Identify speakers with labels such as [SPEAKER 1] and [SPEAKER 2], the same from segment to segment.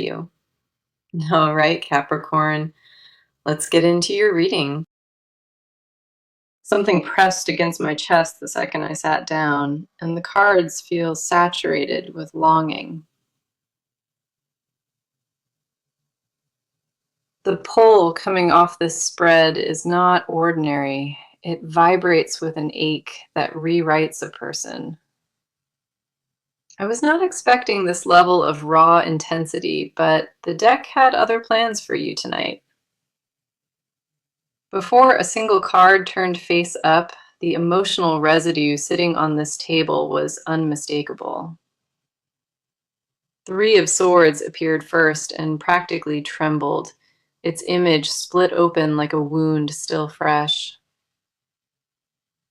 [SPEAKER 1] you. All right, Capricorn, let's get into your reading. Something pressed against my chest the second I sat down, and the cards feel saturated with longing. The pull coming off this spread is not ordinary. It vibrates with an ache that rewrites a person. I was not expecting this level of raw intensity, but the deck had other plans for you tonight. Before a single card turned face up, the emotional residue sitting on this table was unmistakable. Three of Swords appeared first and practically trembled, its image split open like a wound still fresh.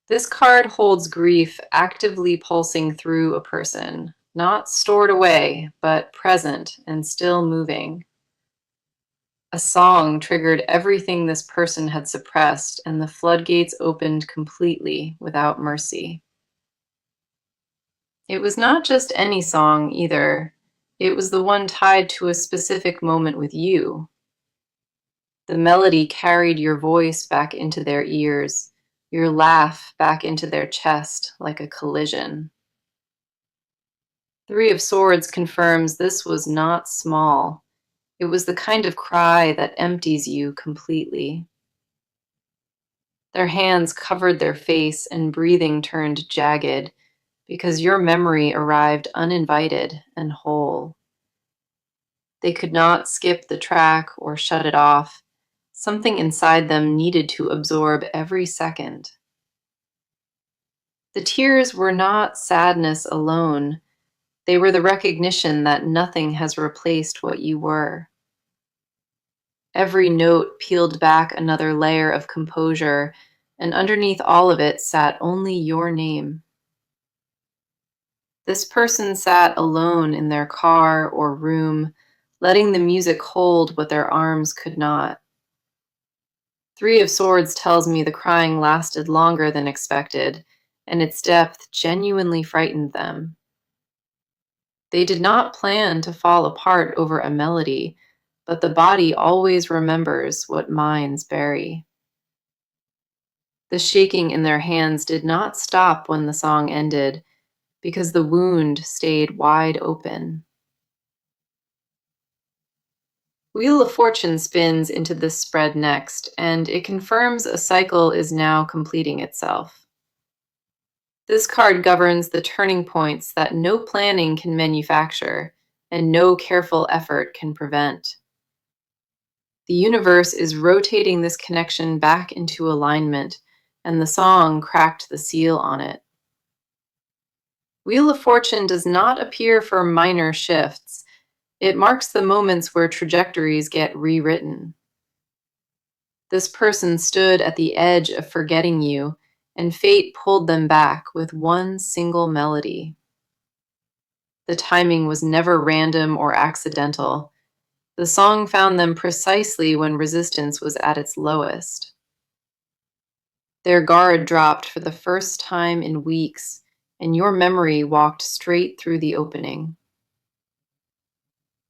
[SPEAKER 1] This card holds grief actively pulsing through a person, not stored away, but present and still moving. A song triggered everything this person had suppressed, and the floodgates opened completely without mercy. It was not just any song either. It was the one tied to a specific moment with you. The melody carried your voice back into their ears, your laugh back into their chest like a collision. Three of Swords confirms this was not small. It was the kind of cry that empties you completely. Their hands covered their face and breathing turned jagged because your memory arrived uninvited and whole. They could not skip the track or shut it off. Something inside them needed to absorb every second. The tears were not sadness alone. They were the recognition that nothing has replaced what you were. Every note peeled back another layer of composure, and underneath all of it sat only your name. This person sat alone in their car or room, letting the music hold what their arms could not. Three of Swords tells me the crying lasted longer than expected, and its depth genuinely frightened them. They did not plan to fall apart over a melody, but the body always remembers what minds bury. The shaking in their hands did not stop when the song ended, because the wound stayed wide open. Wheel of Fortune spins into this spread next, and it confirms a cycle is now completing itself. This card governs the turning points that no planning can manufacture and no careful effort can prevent. The universe is rotating this connection back into alignment, and the song cracked the seal on it. Wheel of Fortune does not appear for minor shifts. It marks the moments where trajectories get rewritten. This person stood at the edge of forgetting you, and fate pulled them back with one single melody. The timing was never random or accidental. The song found them precisely when resistance was at its lowest. Their guard dropped for the first time in weeks, and your memory walked straight through the opening.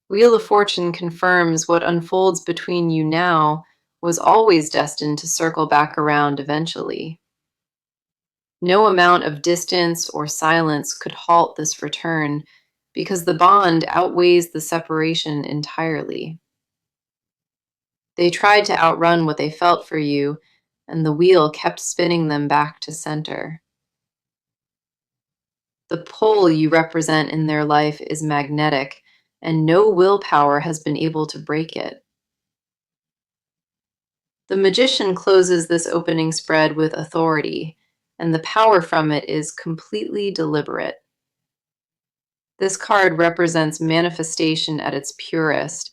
[SPEAKER 1] Wheel of Fortune confirms what unfolds between you now was always destined to circle back around eventually. No amount of distance or silence could halt this return, because the bond outweighs the separation entirely. They tried to outrun what they felt for you, and the wheel kept spinning them back to center. The pull you represent in their life is magnetic, and no willpower has been able to break it. The magician closes this opening spread with authority, and the power from it is completely deliberate. This card represents manifestation at its purest,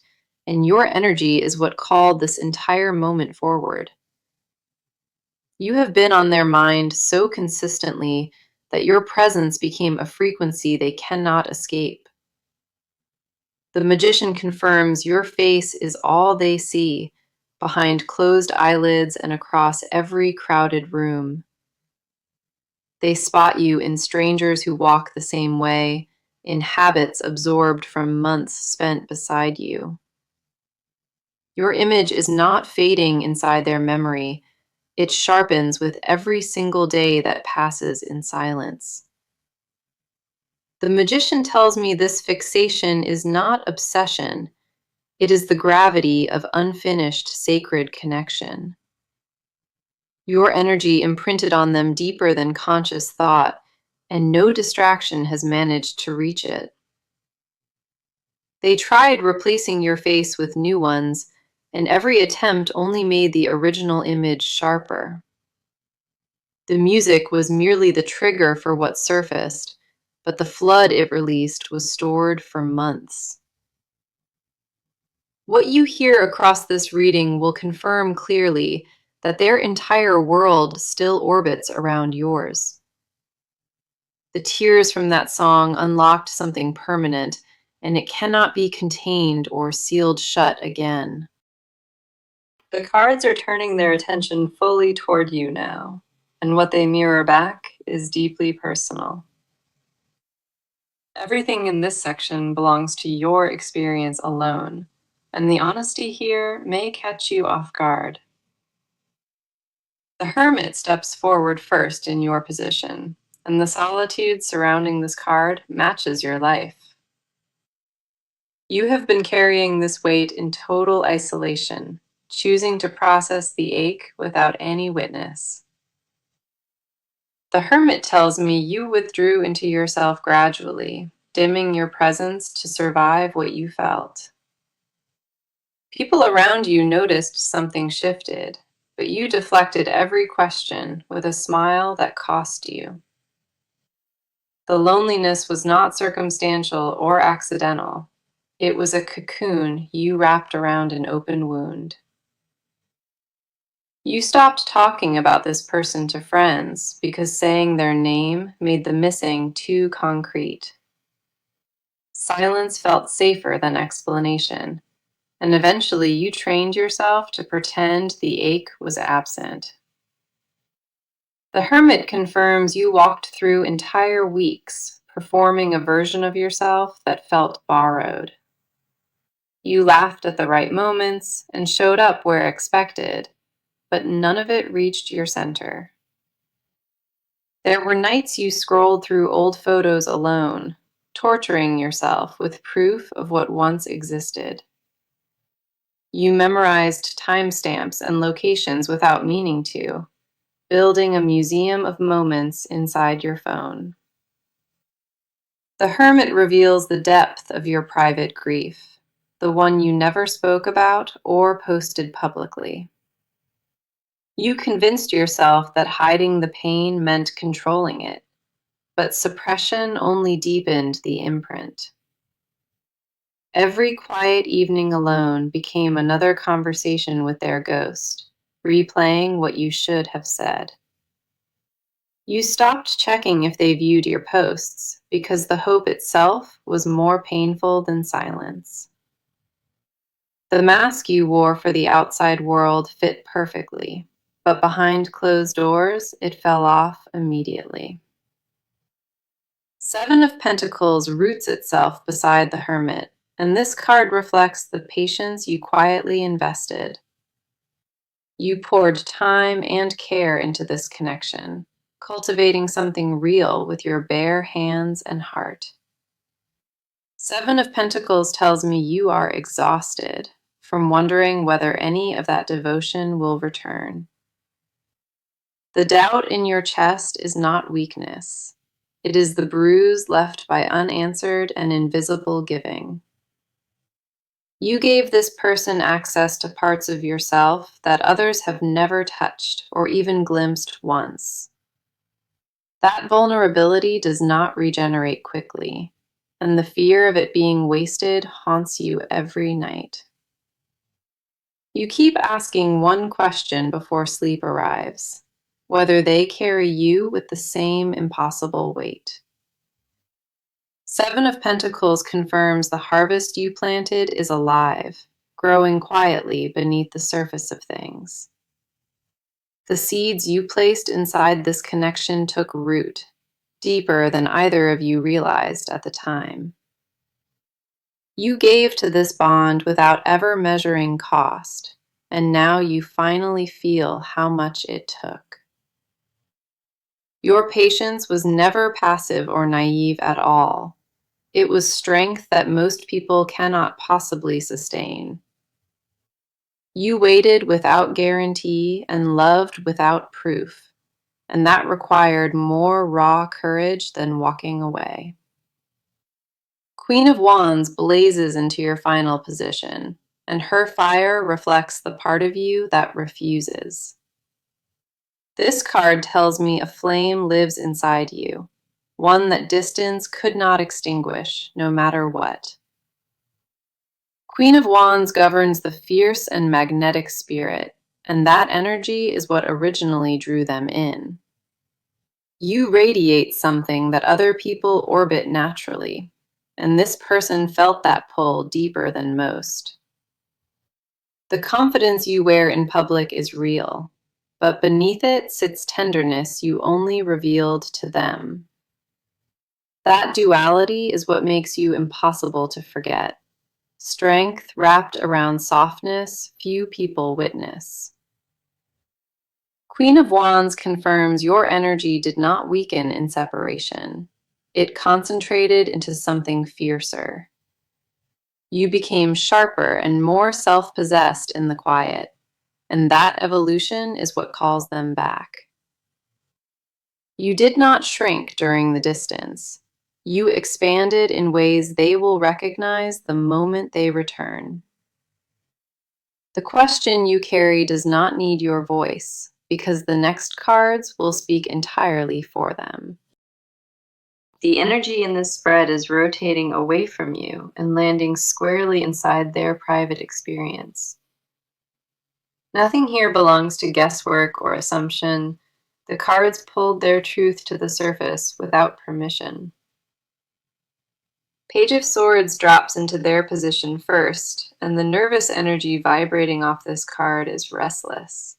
[SPEAKER 1] and your energy is what called this entire moment forward. You have been on their mind so consistently that your presence became a frequency they cannot escape. The magician confirms your face is all they see, behind closed eyelids and across every crowded room. They spot you in strangers who walk the same way, in habits absorbed from months spent beside you. Your image is not fading inside their memory, it sharpens with every single day that passes in silence. The magician tells me this fixation is not obsession, it is the gravity of unfinished sacred connection. Your energy imprinted on them deeper than conscious thought, and no distraction has managed to reach it. They tried replacing your face with new ones, and every attempt only made the original image sharper. The music was merely the trigger for what surfaced, but the flood it released was stored for months. What you hear across this reading will confirm clearly that their entire world still orbits around yours. The tears from that song unlocked something permanent, and it cannot be contained or sealed shut again. The cards are turning their attention fully toward you now, and what they mirror back is deeply personal. Everything in this section belongs to your experience alone, and the honesty here may catch you off guard. The Hermit steps forward first in your position, and the solitude surrounding this card matches your life. You have been carrying this weight in total isolation, choosing to process the ache without any witness. The Hermit tells me you withdrew into yourself gradually, dimming your presence to survive what you felt. People around you noticed something shifted, but you deflected every question with a smile that cost you. The loneliness was not circumstantial or accidental. It was a cocoon you wrapped around an open wound. You stopped talking about this person to friends because saying their name made the missing too concrete. Silence felt safer than explanation, and eventually you trained yourself to pretend the ache was absent. The Hermit confirms you walked through entire weeks performing a version of yourself that felt borrowed. You laughed at the right moments and showed up where expected, but none of it reached your center. There were nights you scrolled through old photos alone, torturing yourself with proof of what once existed. You memorized timestamps and locations without meaning to, building a museum of moments inside your phone. The Hermit reveals the depth of your private grief, the one you never spoke about or posted publicly. You convinced yourself that hiding the pain meant controlling it, but suppression only deepened the imprint. Every quiet evening alone became another conversation with their ghost, replaying what you should have said. You stopped checking if they viewed your posts because the hope itself was more painful than silence. The mask you wore for the outside world fit perfectly, but behind closed doors, it fell off immediately. Seven of Pentacles roots itself beside the Hermit, and this card reflects the patience you quietly invested. You poured time and care into this connection, cultivating something real with your bare hands and heart. Seven of Pentacles tells me you are exhausted from wondering whether any of that devotion will return. The doubt in your chest is not weakness. It is the bruise left by unanswered and invisible giving. You gave this person access to parts of yourself that others have never touched or even glimpsed once. That vulnerability does not regenerate quickly, and the fear of it being wasted haunts you every night. You keep asking one question before sleep arrives: whether they carry you with the same impossible weight. Seven of Pentacles confirms the harvest you planted is alive, growing quietly beneath the surface of things. The seeds you placed inside this connection took root, deeper than either of you realized at the time. You gave to this bond without ever measuring cost, and now you finally feel how much it took. Your patience was never passive or naive at all. It was strength that most people cannot possibly sustain. You waited without guarantee and loved without proof, and that required more raw courage than walking away. Queen of Wands blazes into your final position, and her fire reflects the part of you that refuses. This card tells me a flame lives inside you, one that distance could not extinguish, no matter what. Queen of Wands governs the fierce and magnetic spirit, and that energy is what originally drew them in. You radiate something that other people orbit naturally, and this person felt that pull deeper than most. The confidence you wear in public is real, but beneath it sits tenderness you only revealed to them. That duality is what makes you impossible to forget. Strength wrapped around softness few people witness. Queen of Wands confirms your energy did not weaken in separation. It concentrated into something fiercer. You became sharper and more self-possessed in the quiet, and that evolution is what calls them back. You did not shrink during the distance. You expanded in ways they will recognize the moment they return. The question you carry does not need your voice, because the next cards will speak entirely for them. The energy in this spread is rotating away from you and landing squarely inside their private experience. Nothing here belongs to guesswork or assumption. The cards pulled their truth to the surface without permission. Page of Swords drops into their position first, and the nervous energy vibrating off this card is restless.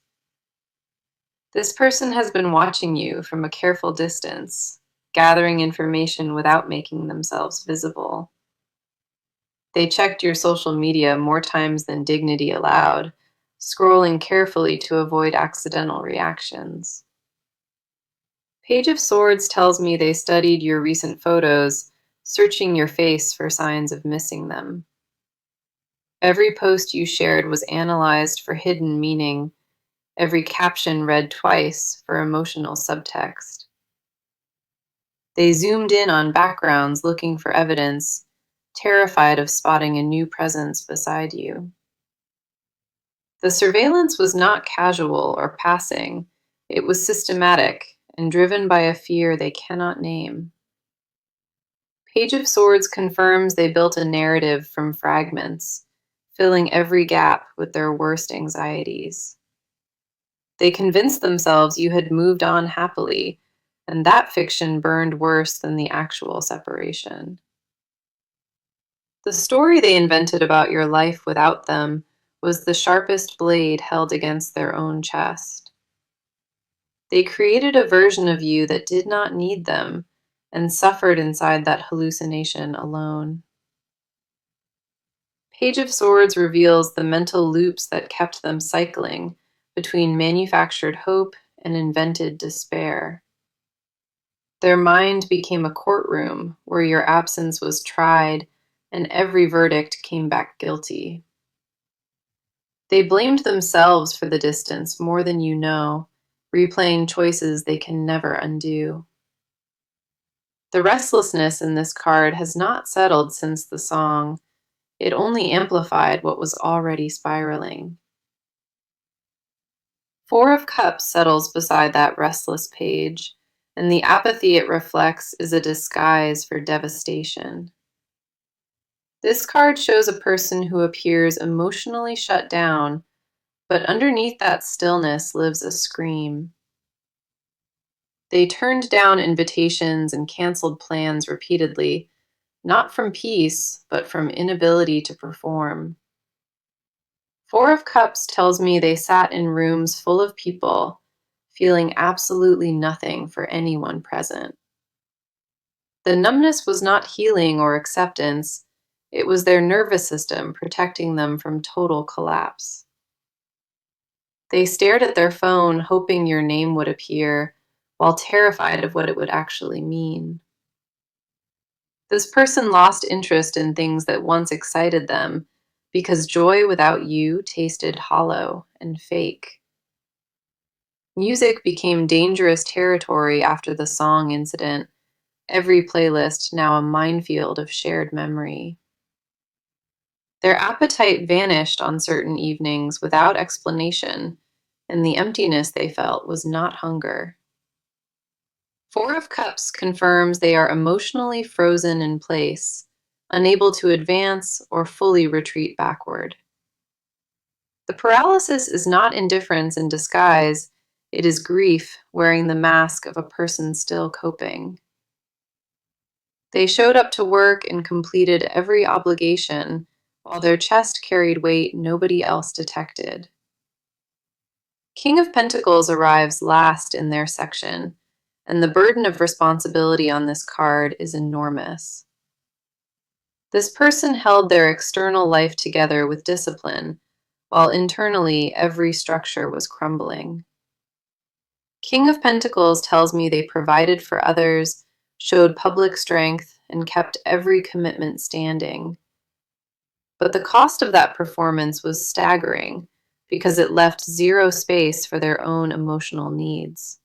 [SPEAKER 1] This person has been watching you from a careful distance, gathering information without making themselves visible. They checked your social media more times than dignity allowed, scrolling carefully to avoid accidental reactions. Page of Swords tells me they studied your recent photos, searching your face for signs of missing them. Every post you shared was analyzed for hidden meaning, every caption read twice for emotional subtext. They zoomed in on backgrounds looking for evidence, terrified of spotting a new presence beside you. The surveillance was not casual or passing. It was systematic and driven by a fear they cannot name. Page of Swords confirms they built a narrative from fragments, filling every gap with their worst anxieties. They convinced themselves you had moved on happily, and that fiction burned worse than the actual separation. The story they invented about your life without them was the sharpest blade held against their own chest. They created a version of you that did not need them and suffered inside that hallucination alone. Page of Swords reveals the mental loops that kept them cycling between manufactured hope and invented despair. Their mind became a courtroom where your absence was tried and every verdict came back guilty. They blamed themselves for the distance more than you know, replaying choices they can never undo. The restlessness in this card has not settled since the song. It only amplified what was already spiraling. Four of Cups settles beside that restless page, and the apathy it reflects is a disguise for devastation. This card shows a person who appears emotionally shut down, but underneath that stillness lives a scream. They turned down invitations and canceled plans repeatedly, not from peace, but from inability to perform. Four of Cups tells me they sat in rooms full of people, feeling absolutely nothing for anyone present. The numbness was not healing or acceptance, it was their nervous system protecting them from total collapse. They stared at their phone, hoping your name would appear, while terrified of what it would actually mean. This person lost interest in things that once excited them because joy without you tasted hollow and fake. Music became dangerous territory after the song incident, every playlist now a minefield of shared memory. Their appetite vanished on certain evenings without explanation, and the emptiness they felt was not hunger. Four of Cups confirms they are emotionally frozen in place, unable to advance or fully retreat backward. The paralysis is not indifference in disguise, it is grief wearing the mask of a person still coping. They showed up to work and completed every obligation, while their chest carried weight nobody else detected. King of Pentacles arrives last in their section, and the burden of responsibility on this card is enormous. This person held their external life together with discipline, while internally every structure was crumbling. King of Pentacles tells me they provided for others, showed public strength, and kept every commitment standing. But the cost of that performance was staggering because it left zero space for their own emotional needs.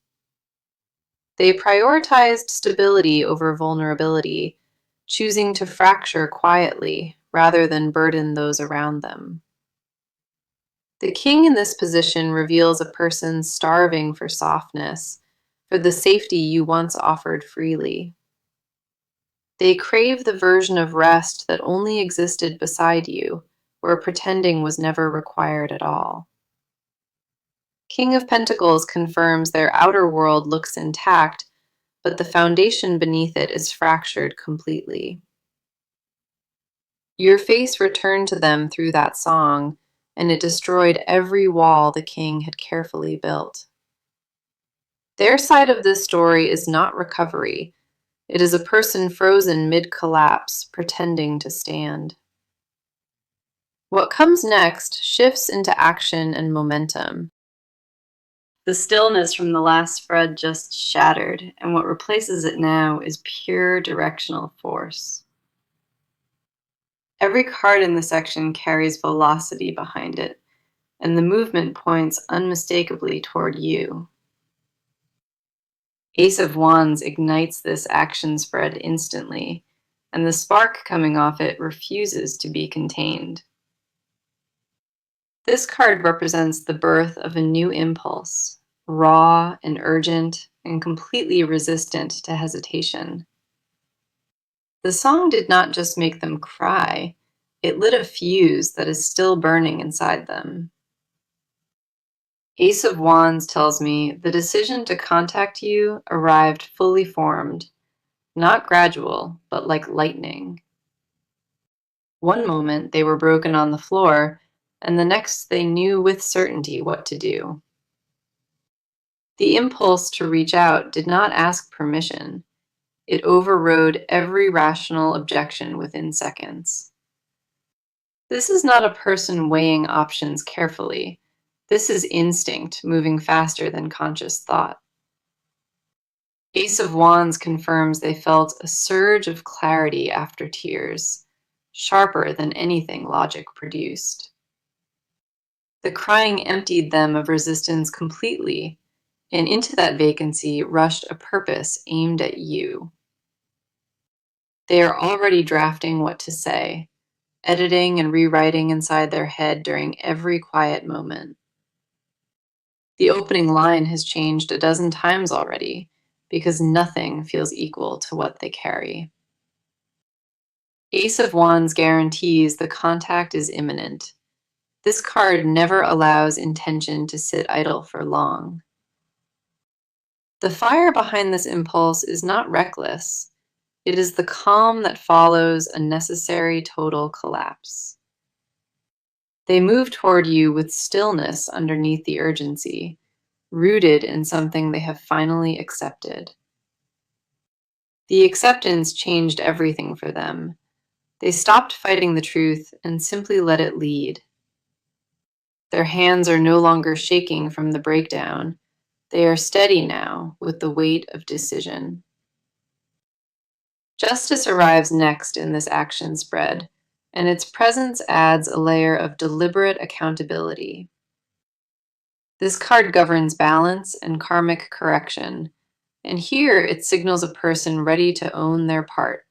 [SPEAKER 1] They prioritized stability over vulnerability, choosing to fracture quietly rather than burden those around them. The king in this position reveals a person starving for softness, for the safety you once offered freely. They crave the version of rest that only existed beside you, where pretending was never required at all. King of Pentacles confirms their outer world looks intact, but the foundation beneath it is fractured completely. Your face returned to them through that song, and it destroyed every wall the king had carefully built. Their side of this story is not recovery. It is a person frozen mid-collapse, pretending to stand. What comes next shifts into action and momentum. The stillness from the last spread just shattered, and what replaces it now is pure directional force. Every card in the section carries velocity behind it, and the movement points unmistakably toward you. Ace of Wands ignites this action spread instantly, and the spark coming off it refuses to be contained. This card represents the birth of a new impulse, raw and urgent and completely resistant to hesitation. The song did not just make them cry, it lit a fuse that is still burning inside them. Ace of Wands tells me the decision to contact you arrived fully formed, not gradual, but like lightning. One moment they were broken on the floor, and the next they knew with certainty what to do. The impulse to reach out did not ask permission. It overrode every rational objection within seconds. This is not a person weighing options carefully. This is instinct moving faster than conscious thought. Ace of Wands confirms they felt a surge of clarity after tears, sharper than anything logic produced. The crying emptied them of resistance completely, and into that vacancy rushed a purpose aimed at you. They are already drafting what to say, editing and rewriting inside their head during every quiet moment. The opening line has changed a dozen times already, because nothing feels equal to what they carry. Ace of Wands guarantees the contact is imminent. This card never allows intention to sit idle for long. The fire behind this impulse is not reckless. It is the calm that follows a necessary total collapse. They move toward you with stillness underneath the urgency, rooted in something they have finally accepted. The acceptance changed everything for them. They stopped fighting the truth and simply let it lead. Their hands are no longer shaking from the breakdown. They are steady now with the weight of decision. Justice arrives next in this action spread, and its presence adds a layer of deliberate accountability. This card governs balance and karmic correction, and here it signals a person ready to own their part.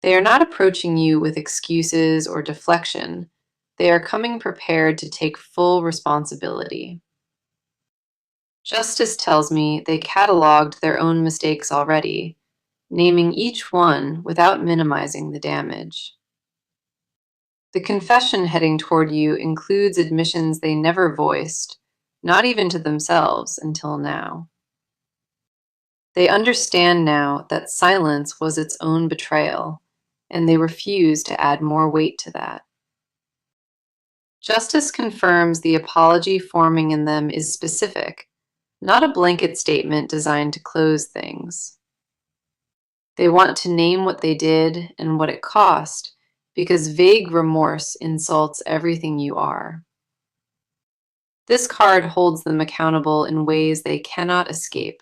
[SPEAKER 1] They are not approaching you with excuses or deflection. They are coming prepared to take full responsibility. Justice tells me they cataloged their own mistakes already, naming each one without minimizing the damage. The confession heading toward you includes admissions they never voiced, not even to themselves until now. They understand now that silence was its own betrayal, and they refuse to add more weight to that. Justice confirms the apology forming in them is specific, not a blanket statement designed to close things. They want to name what they did and what it cost, because vague remorse insults everything you are. This card holds them accountable in ways they cannot escape,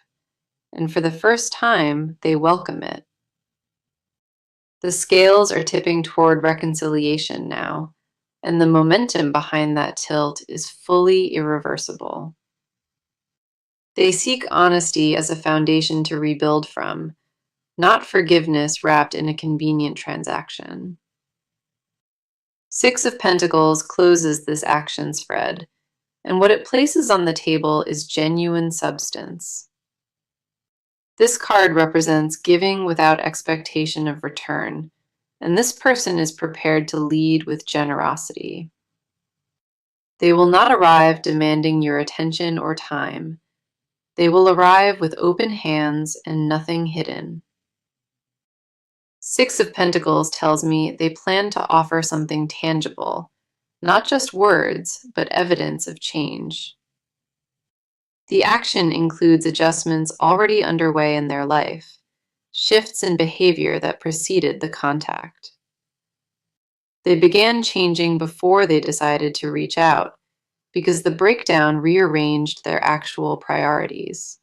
[SPEAKER 1] and for the first time, they welcome it. The scales are tipping toward reconciliation now, and the momentum behind that tilt is fully irreversible. They seek honesty as a foundation to rebuild from, not forgiveness wrapped in a convenient transaction. Six of Pentacles closes this action spread, and what it places on the table is genuine substance. This card represents giving without expectation of return, and this person is prepared to lead with generosity. They will not arrive demanding your attention or time. They will arrive with open hands and nothing hidden. Six of Pentacles tells me they plan to offer something tangible, not just words, but evidence of change. The action includes adjustments already underway in their life, shifts in behavior that preceded the contact. They began changing before they decided to reach out, because the breakdown rearranged their actual priorities.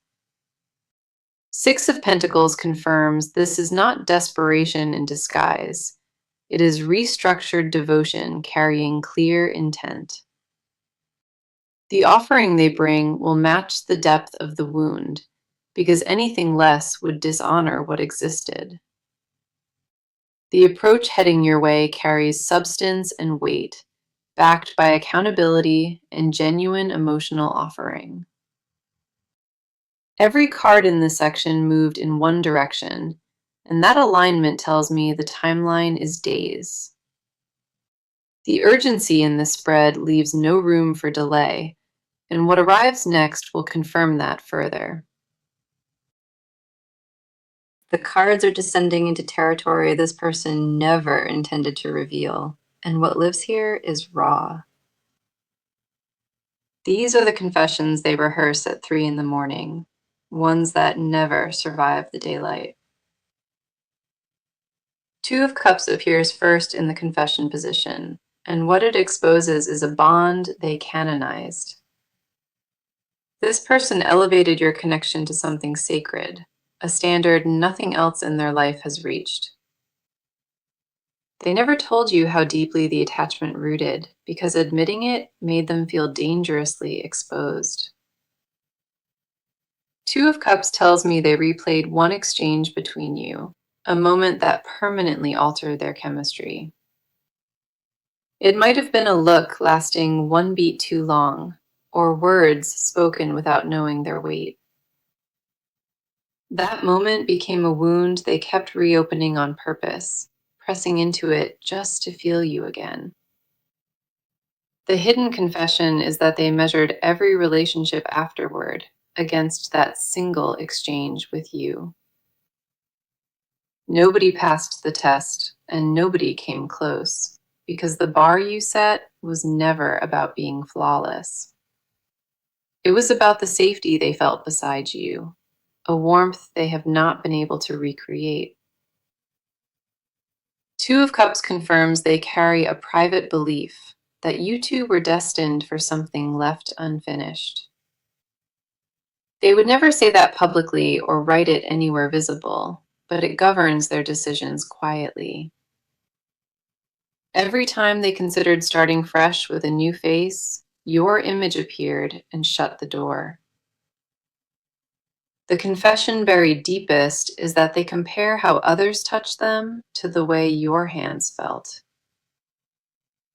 [SPEAKER 1] Six of Pentacles confirms this is not desperation in disguise. It is restructured devotion carrying clear intent. The offering they bring will match the depth of the wound, because anything less would dishonor what existed. The approach heading your way carries substance and weight, backed by accountability and genuine emotional offering. Every card in this section moved in one direction, and that alignment tells me the timeline is days. The urgency in this spread leaves no room for delay, and what arrives next will confirm that further. The cards are descending into territory this person never intended to reveal, and what lives here is raw. These are the confessions they rehearse at 3 in the morning, ones that never survive the daylight. Two of Cups appears first in the confession position, and what it exposes is a bond they canonized. This person elevated your connection to something sacred, a standard nothing else in their life has reached. They never told you how deeply the attachment rooted, because admitting it made them feel dangerously exposed. Two of Cups tells me they replayed one exchange between you, a moment that permanently altered their chemistry. It might have been a look lasting one beat too long, or words spoken without knowing their weight. That moment became a wound they kept reopening on purpose, pressing into it just to feel you again. The hidden confession is that they measured every relationship afterward against that single exchange with you. Nobody passed the test, and nobody came close, because the bar you set was never about being flawless. It was about the safety they felt beside you, a warmth they have not been able to recreate. Two of Cups confirms they carry a private belief that you two were destined for something left unfinished. They would never say that publicly or write it anywhere visible, but it governs their decisions quietly. Every time they considered starting fresh with a new face, your image appeared and shut the door. The confession buried deepest is that they compare how others touch them to the way your hands felt.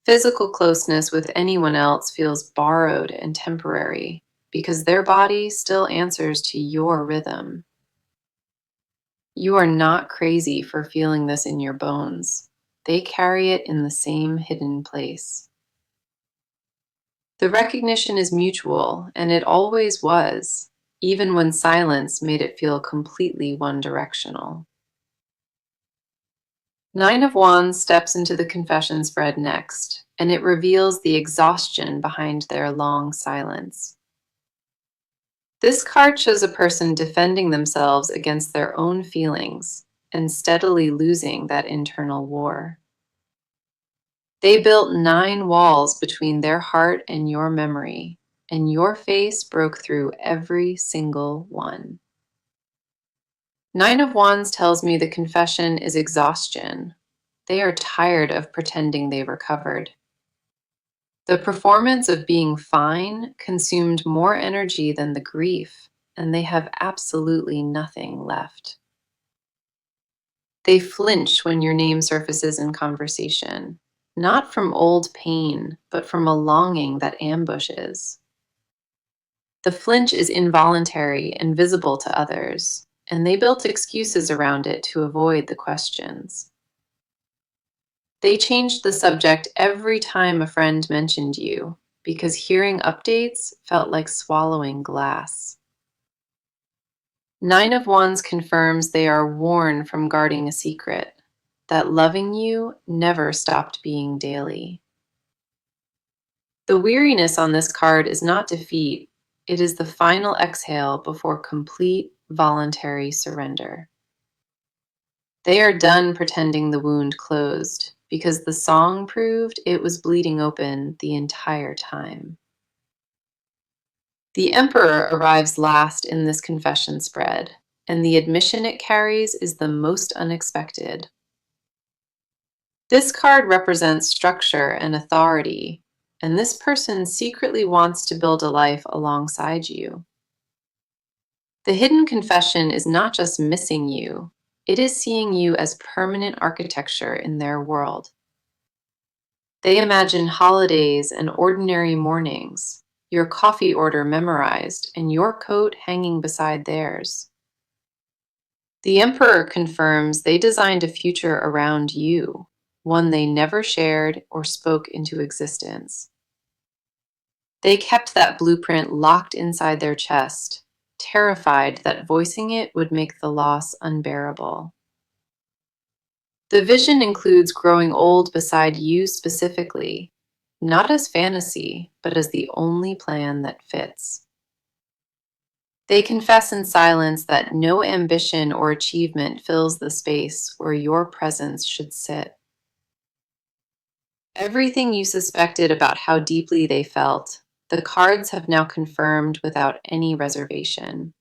[SPEAKER 1] Physical closeness with anyone else feels borrowed and temporary because their body still answers to your rhythm. You are not crazy for feeling this in your bones. They carry it in the same hidden place. The recognition is mutual, and it always was, even when silence made it feel completely one-directional. Nine of Wands steps into the confession spread next, and it reveals the exhaustion behind their long silence. This card shows a person defending themselves against their own feelings and steadily losing that internal war. They built 9 walls between their heart and your memory, and your face broke through every single one. Nine of Wands tells me the confession is exhaustion. They are tired of pretending they recovered. The performance of being fine consumed more energy than the grief, and they have absolutely nothing left. They flinch when your name surfaces in conversation, not from old pain, but from a longing that ambushes. The flinch is involuntary and visible to others, and they built excuses around it to avoid the questions. They changed the subject every time a friend mentioned you, because hearing updates felt like swallowing glass. Nine of Wands confirms they are worn from guarding a secret, that loving you never stopped being daily. The weariness on this card is not defeat, it is the final exhale before complete voluntary surrender. They are done pretending the wound closed, because the song proved it was bleeding open the entire time. The Emperor arrives last in this confession spread, and the admission it carries is the most unexpected. This card represents structure and authority, and this person secretly wants to build a life alongside you. The hidden confession is not just missing you, it is seeing you as permanent architecture in their world. They imagine holidays and ordinary mornings, your coffee order memorized, and your coat hanging beside theirs. The Emperor confirms they designed a future around you, one they never shared or spoke into existence. They kept that blueprint locked inside their chest, terrified that voicing it would make the loss unbearable. The vision includes growing old beside you specifically, not as fantasy, but as the only plan that fits. They confess in silence that no ambition or achievement fills the space where your presence should sit. Everything you suspected about how deeply they felt, the cards have now confirmed without any reservation.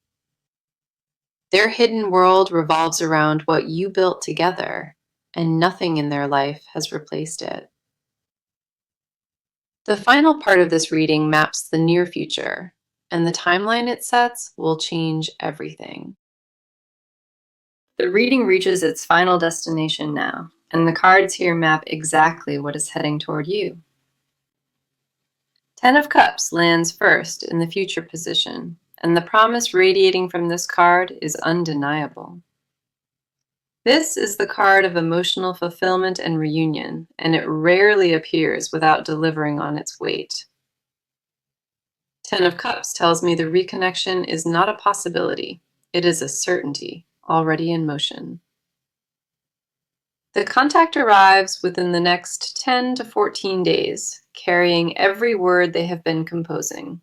[SPEAKER 1] Their hidden world revolves around what you built together, and nothing in their life has replaced it. The final part of this reading maps the near future, and the timeline it sets will change everything. The reading reaches its final destination now, and the cards here map exactly what is heading toward you. Ten of Cups lands first in the future position, and the promise radiating from this card is undeniable. This is the card of emotional fulfillment and reunion, and it rarely appears without delivering on its weight. Ten of Cups tells me the reconnection is not a possibility, it is a certainty, already in motion. The contact arrives within the next 10 to 14 days, carrying every word they have been composing.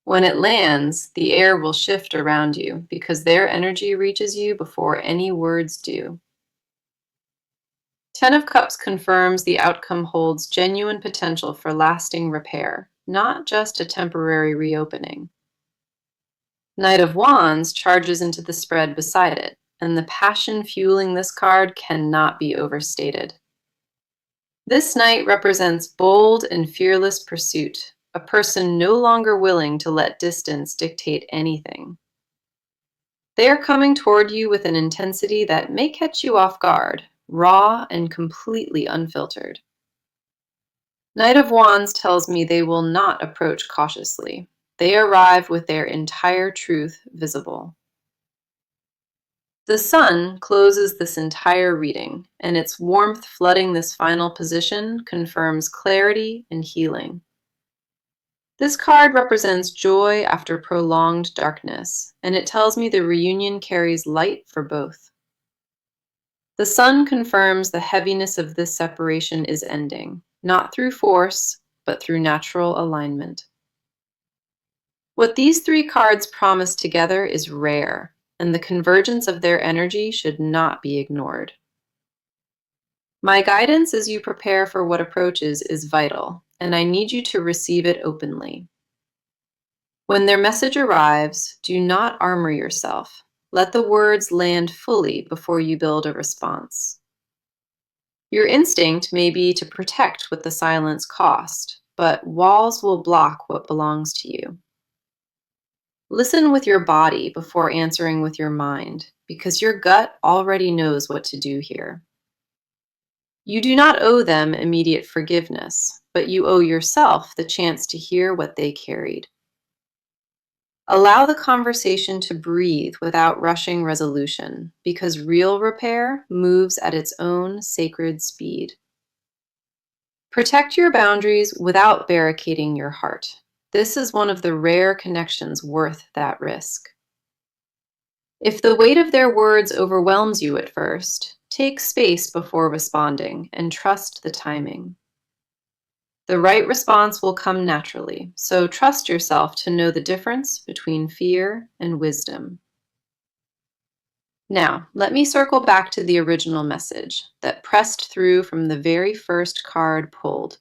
[SPEAKER 1] When it lands, the air will shift around you because their energy reaches you before any words do. Ten of Cups confirms the outcome holds genuine potential for lasting repair, not just a temporary reopening. Knight of Wands charges into the spread beside it, and the passion fueling this card cannot be overstated. This knight represents bold and fearless pursuit, a person no longer willing to let distance dictate anything. They are coming toward you with an intensity that may catch you off guard, raw and completely unfiltered. Knight of Wands tells me they will not approach cautiously. They arrive with their entire truth visible. The sun closes this entire reading, and its warmth flooding this final position confirms clarity and healing. This card represents joy after prolonged darkness, and it tells me the reunion carries light for both. The sun confirms the heaviness of this separation is ending, not through force, but through natural alignment. What these three cards promise together is rare, and the convergence of their energy should not be ignored. My guidance as you prepare for what approaches is vital, and I need you to receive it openly. When their message arrives, do not armor yourself. Let the words land fully before you build a response. Your instinct may be to protect what the silence cost, but walls will block what belongs to you. Listen with your body before answering with your mind, because your gut already knows what to do here. You do not owe them immediate forgiveness, but you owe yourself the chance to hear what they carried. Allow the conversation to breathe without rushing resolution, because real repair moves at its own sacred speed. Protect your boundaries without barricading your heart. This is one of the rare connections worth that risk. If the weight of their words overwhelms you at first, take space before responding and trust the timing. The right response will come naturally, so trust yourself to know the difference between fear and wisdom. Now, let me circle back to the original message that pressed through from the very first card pulled.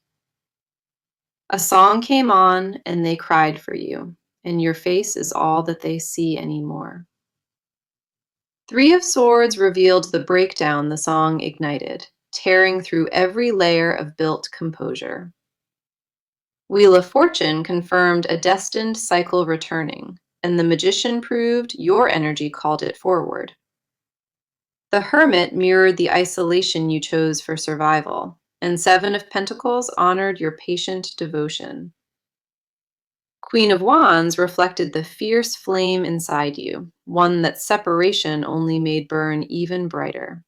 [SPEAKER 1] A song came on and they cried for you, and your face is all that they see anymore. Three of Swords revealed the breakdown the song ignited, tearing through every layer of built composure. Wheel of Fortune confirmed a destined cycle returning, and the Magician proved your energy called it forward. The Hermit mirrored the isolation you chose for survival, and Seven of Pentacles honored your patient devotion. Queen of Wands reflected the fierce flame inside you, one that separation only made burn even brighter.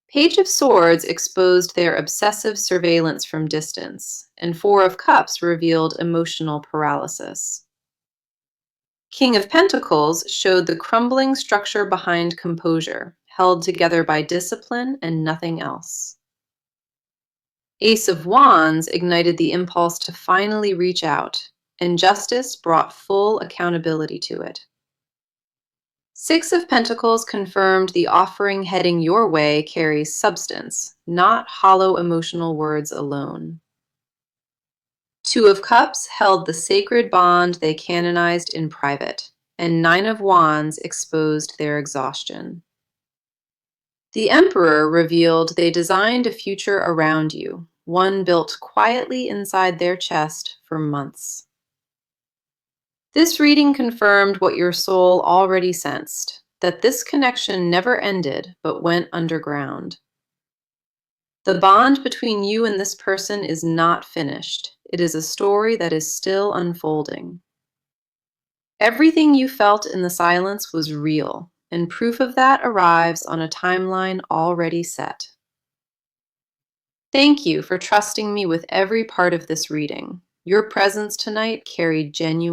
[SPEAKER 1] Page of Swords exposed their obsessive surveillance from distance, and Four of Cups revealed emotional paralysis. King of Pentacles showed the crumbling structure behind composure, held together by discipline and nothing else. Ace of Wands ignited the impulse to finally reach out, and Justice brought full accountability to it. Six of Pentacles confirmed the offering heading your way carries substance, not hollow emotional words alone. Two of Cups held the sacred bond they canonized in private, and Nine of Wands exposed their exhaustion. The Emperor revealed they designed a future around you, one built quietly inside their chest for months. This reading confirmed what your soul already sensed, that this connection never ended but went underground. The bond between you and this person is not finished. It is a story that is still unfolding. Everything you felt in the silence was real, and proof of that arrives on a timeline already set. Thank you for trusting me with every part of this reading. Your presence tonight carried genuine